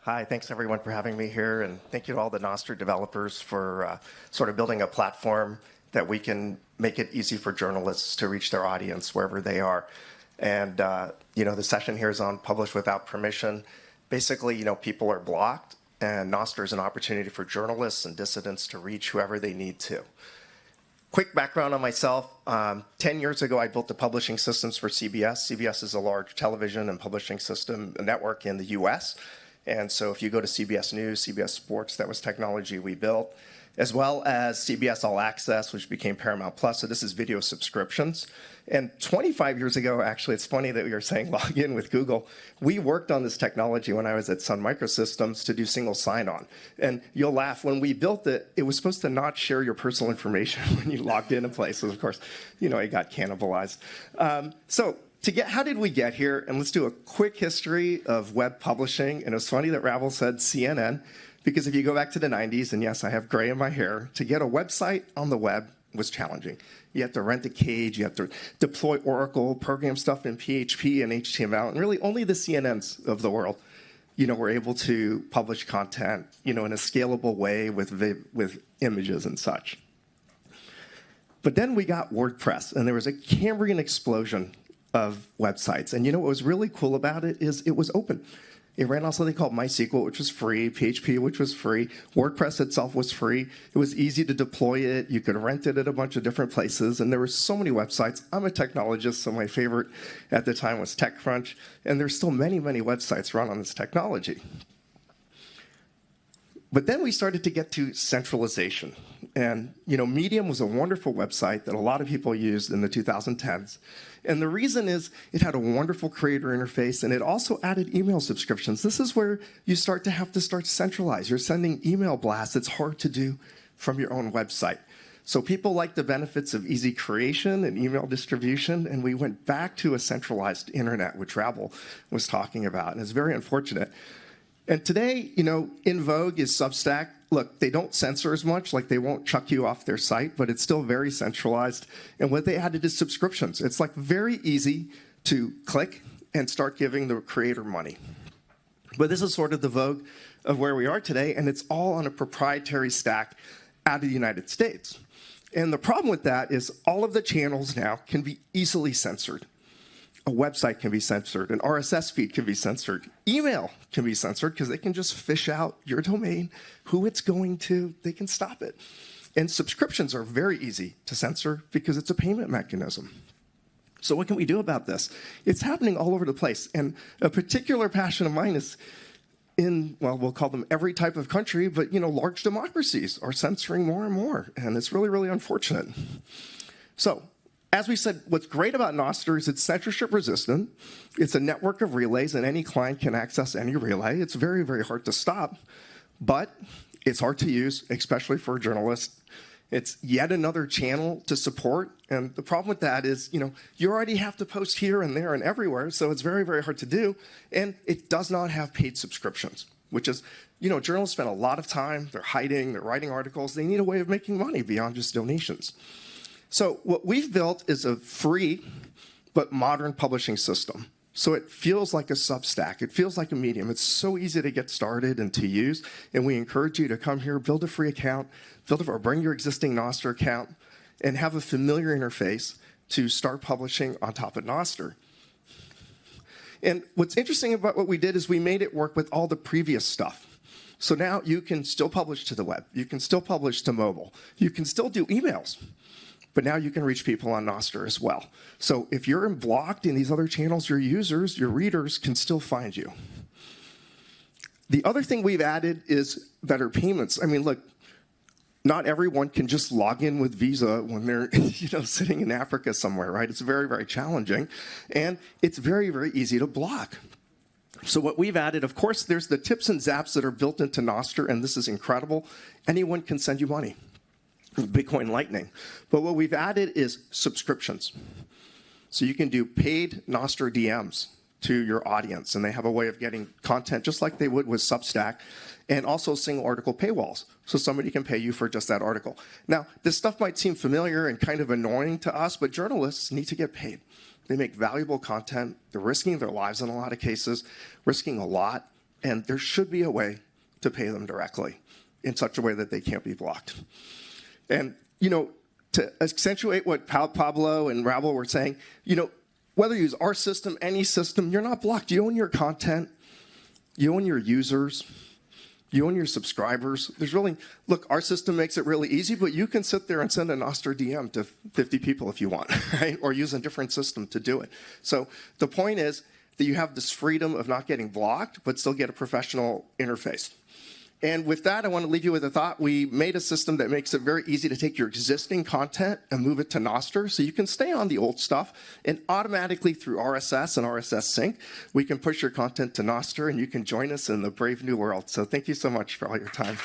Hi, thanks everyone for having me here, and thank you to all the Nostr developers for sort of building a platform that we can make it easy for journalists to reach their audience wherever they are. And the session here is on publish without permission. Basically, people are blocked, and Nostr is an opportunity for journalists and dissidents to reach whoever they need to. Quick background on myself. 10 years ago, I built the publishing systems for CBS. CBS is a large television and publishing system network in the US. And so if you go to CBS News, CBS Sports, that was technology we built, as well as CBS All Access, which became Paramount Plus. So this is video subscriptions. And 25 years ago, actually, it's funny that we were saying log in with Google. We worked on this technology when I was at Sun Microsystems to do single sign-on. And you'll laugh, when we built it, it was supposed to not share your personal information when you logged into places. Of course, it got cannibalized. How did we get here? And let's do a quick history of web publishing. And it was funny that Ravel said CNN, because if you go back to the 90s, and yes, I have gray in my hair, to get a website on the web was challenging. You have to rent a cage, you have to deploy Oracle, program stuff in PHP and HTML, and really only the CNNs of the world, were able to publish content, in a scalable way with images and such. But then we got WordPress, and there was a Cambrian explosion of websites. And what was really cool about it is it was open. It ran on something called MySQL, which was free, PHP, which was free. WordPress itself was free. It was easy to deploy it. You could rent it at a bunch of different places. And there were so many websites. I'm a technologist, so my favorite at the time was TechCrunch. And there's still many, many websites run on this technology. But then we started to get to centralization. And Medium was a wonderful website that a lot of people used in the 2010s. And the reason is it had a wonderful creator interface, and it also added email subscriptions. This is where you start to centralize. You're sending email blasts. It's hard to do from your own website. So people like the benefits of easy creation and email distribution, and we went back to a centralized internet, which Ravel was talking about. And it's very unfortunate. And today, in vogue is Substack. Look, they don't censor as much, like they won't chuck you off their site, but it's still very centralized. And what they added is subscriptions. It's like very easy to click and start giving the creator money. But this is sort of the vogue of where we are today, and it's all on a proprietary stack out of the United States. And the problem with that is all of the channels now can be easily censored. A website can be censored, an RSS feed can be censored, email can be censored because they can just fish out your domain, who it's going to, they can stop it. And subscriptions are very easy to censor because it's a payment mechanism. So what can we do about this? It's happening all over the place. And a particular passion of mine is in, well, we'll call them every type of country, but large democracies are censoring more and more. And it's really, really unfortunate. So, as we said, what's great about Nostr is it's censorship resistant. It's a network of relays, and any client can access any relay. It's very, very hard to stop, but it's hard to use, especially for a journalist. It's yet another channel to support, and the problem with that is, you already have to post here and there and everywhere, so it's very, very hard to do, and it does not have paid subscriptions, which is, journalists spend a lot of time, they're hiding, they're writing articles, they need a way of making money beyond just donations. So what we've built is a free but modern publishing system. So it feels like a Substack. It feels like a Medium. It's so easy to get started and to use. And we encourage you to come here, build a free account, or bring your existing Nostr account, and have a familiar interface to start publishing on top of Nostr. And what's interesting about what we did is we made it work with all the previous stuff. So now you can still publish to the web. You can still publish to mobile. You can still do emails. But now you can reach people on Nostr as well. So if you're blocked in these other channels, your users, your readers can still find you. The other thing we've added is better payments. I mean, look, not everyone can just log in with Visa when they're sitting in Africa somewhere, right? It's very, very challenging. And it's very, very easy to block. So what we've added, of course, there's the tips and zaps that are built into Nostr, and this is incredible. Anyone can send you money. Bitcoin Lightning. But what we've added is subscriptions. So you can do paid Nostr DMs to your audience, and they have a way of getting content just like they would with Substack, and also single article paywalls. So somebody can pay you for just that article. Now, this stuff might seem familiar and kind of annoying to us, but journalists need to get paid. They make valuable content. They're risking their lives in a lot of cases, risking a lot. and there should be a way to pay them directly in such a way that they can't be blocked. And, to accentuate what Pablo and Rabel were saying, whether you use our system, any system, you're not blocked. You own your content. You own your users. You own your subscribers. Look, our system makes it really easy, but you can sit there and send a Nostr DM to 50 people if you want, right? Or use a different system to do it. So the point is that you have this freedom of not getting blocked, but still get a professional interface. And with that, I want to leave you with a thought. We made a system that makes it very easy to take your existing content and move it to Nostr, so you can stay on the old stuff, and automatically through RSS and RSS sync, we can push your content to Nostr, and you can join us in the brave new world. So thank you so much for all your time.